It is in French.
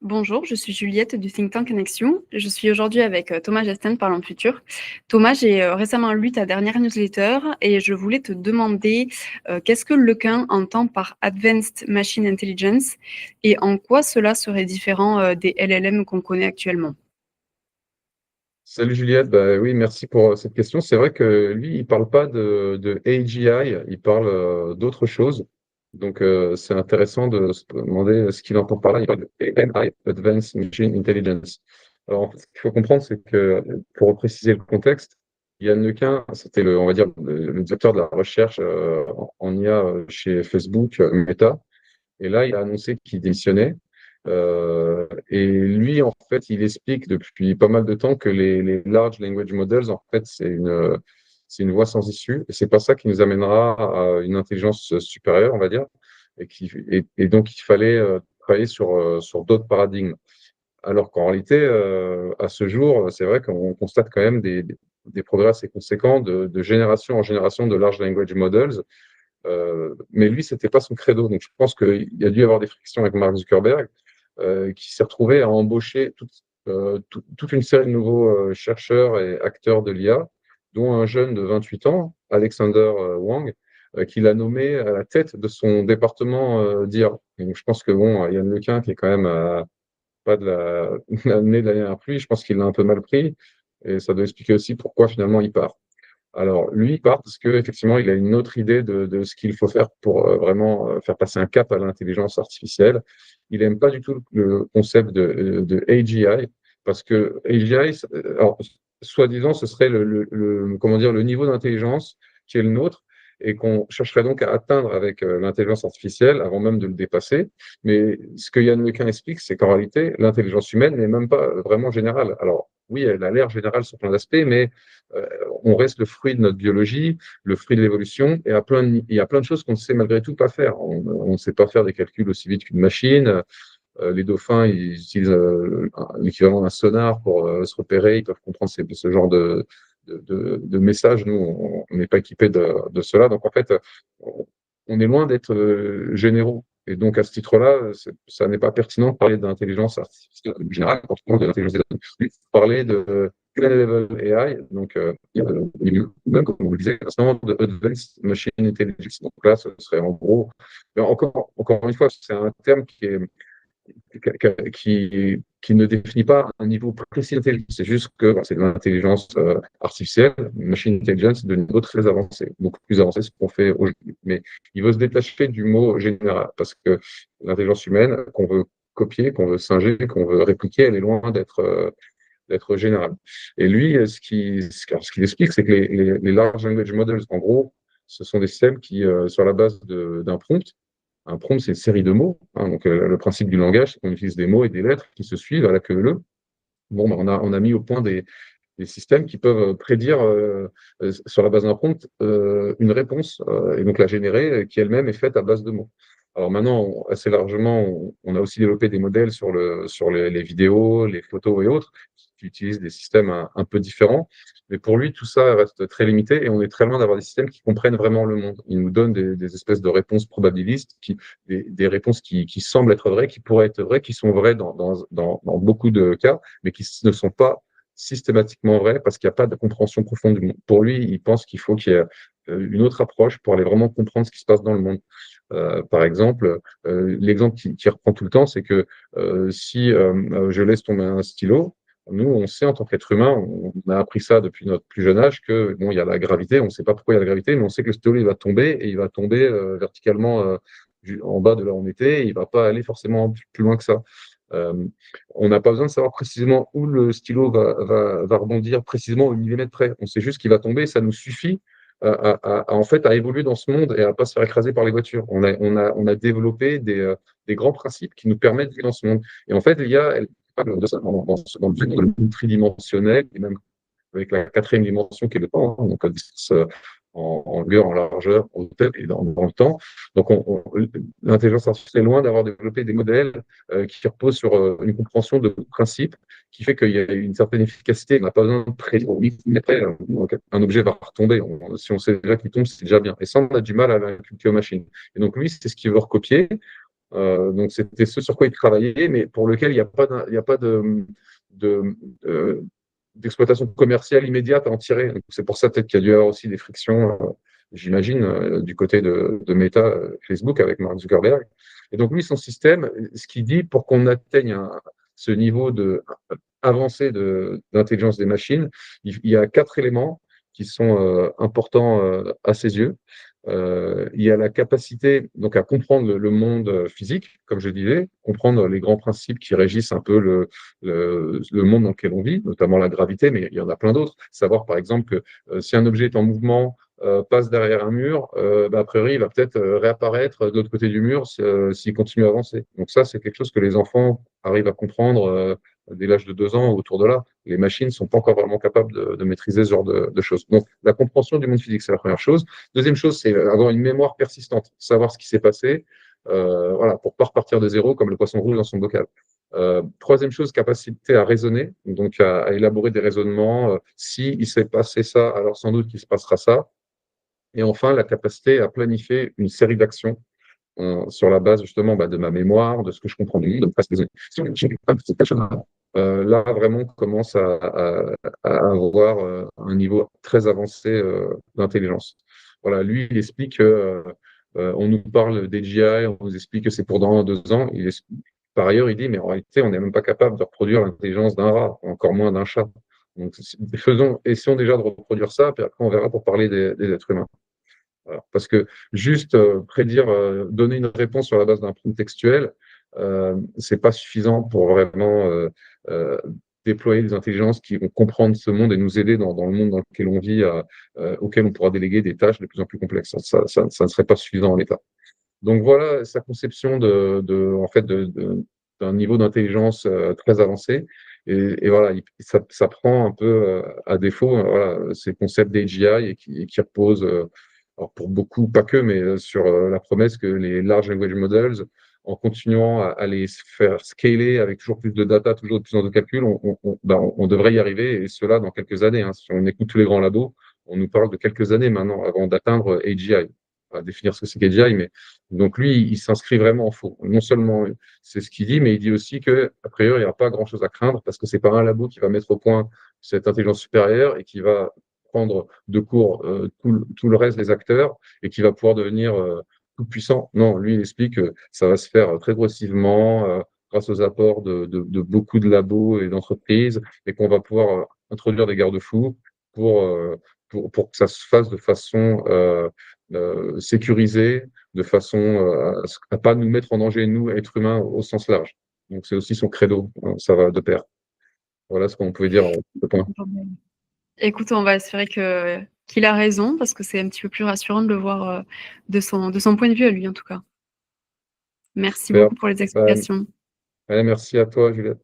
Bonjour, je suis Juliette du think tank Connexion. Je suis aujourd'hui avec Thomas Gesten de Parlons Futur. Thomas, j'ai récemment lu ta dernière newsletter et je voulais te demander qu'est-ce que Lequin entend par Advanced Machine Intelligence et en quoi cela serait différent des LLM qu'on connaît actuellement. Salut Juliette, bah oui, merci pour cette question. C'est vrai que lui, il parle pas de AGI, il parle d'autre chose. Donc c'est intéressant de se demander ce qu'il entend par là. Il parle de AMI, Advanced Machine Intelligence. Alors en fait, ce qu'il faut comprendre, c'est que pour préciser le contexte, Yann Lequin, c'était on va dire, le directeur de la recherche en IA chez Facebook, Meta. Et là, il a annoncé qu'il démissionnait. Et lui, en fait, il explique depuis pas mal de temps que les large language models, en fait, c'est une voie sans issue. Et c'est pas ça qui nous amènera à une intelligence supérieure, on va dire. Et donc, il fallait travailler sur d'autres paradigmes. Alors qu'en réalité, à ce jour, c'est vrai qu'on constate quand même des progrès assez conséquents de génération en génération de large language models. Mais lui, c'était pas son credo. Donc, je pense qu'il y a dû y avoir des frictions avec Mark Zuckerberg, qui s'est retrouvé à embaucher toute une série de nouveaux chercheurs et acteurs de l'IA, dont un jeune de 28 ans, Alexander Wang, qu'il a nommé à la tête de son département d'IA. Donc, je pense que bon, Yann Lequin, qui est quand même pas de l'année de l'année dernière pluie, je pense qu'il l'a un peu mal pris. Et ça doit expliquer aussi pourquoi finalement il part. Alors, lui, il part parce qu'effectivement, il a une autre idée de ce qu'il faut faire pour vraiment faire passer un cap à l'intelligence artificielle. Il n'aime pas du tout le concept de AGI, parce que AGI, alors, soi-disant, ce serait comment dire, le niveau d'intelligence qui est le nôtre et qu'on chercherait donc à atteindre avec l'intelligence artificielle avant même de le dépasser. Mais ce que Yann Lequin explique, c'est qu'en réalité, l'intelligence humaine n'est même pas vraiment générale. Alors, oui, elle a l'air générale sur plein d'aspects, mais euh, on reste le fruit de notre biologie, le fruit de l'évolution, et il y a plein de choses qu'on ne sait malgré tout pas faire. On ne sait pas faire des calculs aussi vite qu'une machine. Les dauphins, ils utilisent l'équivalent d'un sonar pour se repérer, ils peuvent comprendre ce genre de messages. Nous, on n'est pas équipés de cela. Donc, en fait, on est loin d'être généraux. Et donc, à ce titre-là, ça n'est pas pertinent de parler d'intelligence artificielle en général, quand on parle de l'intelligence des données. Parler de Plain Level AI, donc, même comme on le disait, récemment, de Advanced Machine Intelligence. Donc là, ce serait en gros, mais encore une fois, c'est un terme qui ne définit pas un niveau précis d'intelligence. C'est juste que c'est de l'intelligence artificielle, machine intelligence de niveau très avancé, beaucoup plus avancé que ce qu'on fait aujourd'hui. Mais il veut se détacher du mot général, parce que l'intelligence humaine qu'on veut copier, qu'on veut singer, qu'on veut répliquer, elle est loin d'être générale. Et lui, ce qu'il explique, c'est que les large language models, en gros, ce sont des systèmes qui, sur la base d'un prompt, un prompt, c'est une série de mots. Hein. Donc, le principe du langage, c'est qu'on utilise des mots et des lettres qui se suivent à la queue leu. Bon, ben, on a mis au point des systèmes qui peuvent prédire, sur la base d'un prompt, une réponse, et donc la générer, qui elle-même est faite à base de mots. Alors maintenant, assez largement, on a aussi développé des modèles sur les vidéos, les photos et autres, qui utilisent des systèmes un peu différents. Mais pour lui, tout ça reste très limité et on est très loin d'avoir des systèmes qui comprennent vraiment le monde. Il nous donne des espèces de réponses probabilistes, des réponses qui semblent être vraies, qui pourraient être vraies, qui sont vraies dans beaucoup de cas, mais qui ne sont pas systématiquement vraies parce qu'il n'y a pas de compréhension profonde du monde. Pour lui, il pense qu'il faut qu'il y ait une autre approche pour aller vraiment comprendre ce qui se passe dans le monde. Par exemple, l'exemple qui reprend tout le temps, c'est que si je laisse tomber un stylo, nous, on sait en tant qu'être humain, on a appris ça depuis notre plus jeune âge que bon, il y a la gravité, on ne sait pas pourquoi il y a la gravité, mais on sait que le stylo il va tomber et il va tomber verticalement en bas de là où on était, et il ne va pas aller forcément plus loin que ça. Euh, on n'a pas besoin de savoir précisément où le stylo va rebondir précisément au millimètre près. On sait juste qu'il va tomber, ça nous suffit en fait, à évoluer dans ce monde et à ne pas se faire écraser par les voitures. On a développé des grands principes qui nous permettent de vivre dans ce monde. Et en fait, l'IA, elle parle de ça dans le tridimensionnel et même avec la quatrième dimension qui est le temps, hein, donc la distance en longueur, en largeur, en hauteur et dans le temps. Donc, l'intelligence artificielle est loin d'avoir développé des modèles qui reposent sur une compréhension de principes qui fait qu'il y a une certaine efficacité. On n'a pas besoin de prédire un objet va retomber. Si on sait déjà qu'il tombe, c'est déjà bien. Et ça, on a du mal à l'inculquer aux machines. Et donc, lui, c'est ce qu'il veut recopier Donc c'était ce sur quoi il travaillait, mais pour lequel il y a pas de, de- d'exploitation commerciale immédiate à en tirer. Donc, c'est pour ça peut-être qu'il y a dû y avoir aussi des frictions, j'imagine, du côté de Meta, Facebook avec Mark Zuckerberg. Et donc lui, son système, ce qu'il dit pour qu'on atteigne ce niveau avancé d'intelligence des machines, il y a 4 éléments qui sont importants à ses yeux. Il y a la capacité donc à comprendre le monde physique, comme je disais, comprendre les grands principes qui régissent un peu le monde dans lequel on vit, notamment la gravité, mais il y en a plein d'autres. Savoir par exemple que si un objet est en mouvement, passe derrière un mur, a priori, il va peut-être réapparaître de l'autre côté du mur s'il continue à avancer. Donc ça, c'est quelque chose que les enfants arrivent à comprendre dès l'âge de 2 ans, autour de là. Les machines ne sont pas encore vraiment capables de maîtriser ce genre de choses. Donc la compréhension du monde physique, c'est la première chose. Deuxième chose, c'est avoir une mémoire persistante, savoir ce qui s'est passé, voilà, pour ne pas repartir de zéro comme le poisson rouge dans son bocal. Troisième chose, capacité à raisonner, donc à élaborer des raisonnements. Si il s'est passé ça, alors sans doute qu'il se passera ça. Et enfin, la capacité à planifier une série d'actions sur la base justement de ma mémoire, de ce que je comprends du monde, de me passer des là, vraiment, on commence à avoir un niveau très avancé d'intelligence. Voilà, lui, il explique que on nous parle d'AGI, on nous explique que c'est pour dans 2 ans. Par ailleurs, il dit, mais en réalité, on n'est même pas capable de reproduire l'intelligence d'un rat, encore moins d'un chat. Donc, essayons déjà de reproduire ça, puis après, on verra pour parler des êtres humains. Voilà. Parce que juste prédire, donner une réponse sur la base d'un prompt textuel, c'est pas suffisant pour vraiment euh, déployer des intelligences qui vont comprendre ce monde et nous aider dans le monde dans lequel on vit, auquel on pourra déléguer des tâches de plus en plus complexes. Ça ne serait pas suffisant en l'état. Donc voilà sa conception en fait, d'un niveau d'intelligence très avancé. Et voilà, ça prend un peu à défaut voilà, ces concepts d'AGI et qui reposent, alors pour beaucoup, pas que, mais sur la promesse que les large language models, en continuant à les faire scaler avec toujours plus de data, toujours de plus en plus de calculs, on devrait y arriver, et cela dans quelques années. Hein. Si on écoute tous les grands labos, on nous parle de quelques années maintenant avant d'atteindre AGI. On va définir ce que c'est qu'AGI, mais donc lui, il s'inscrit vraiment en faux. Non seulement c'est ce qu'il dit, mais il dit aussi que a priori, il n'y aura pas grand-chose à craindre parce que c'est pas un labo qui va mettre au point cette intelligence supérieure et qui va prendre de court tout le reste des acteurs et qui va pouvoir devenir tout puissant. Non, lui, il explique que ça va se faire très progressivement grâce aux apports de beaucoup de labos et d'entreprises et qu'on va pouvoir introduire des garde-fous pour, euh, pour que ça se fasse de façon sécurisée, de façon à ne pas nous mettre en danger, nous, êtres humains, au sens large. Donc, c'est aussi son credo, hein, ça va de pair. Voilà ce qu'on pouvait dire en deux points. Écoute, on va espérer qu'il a raison, parce que c'est un petit peu plus rassurant de le voir de son point de vue à lui, en tout cas. Merci Super. beaucoup pour les Bah, explications. allez, merci à toi, Juliette.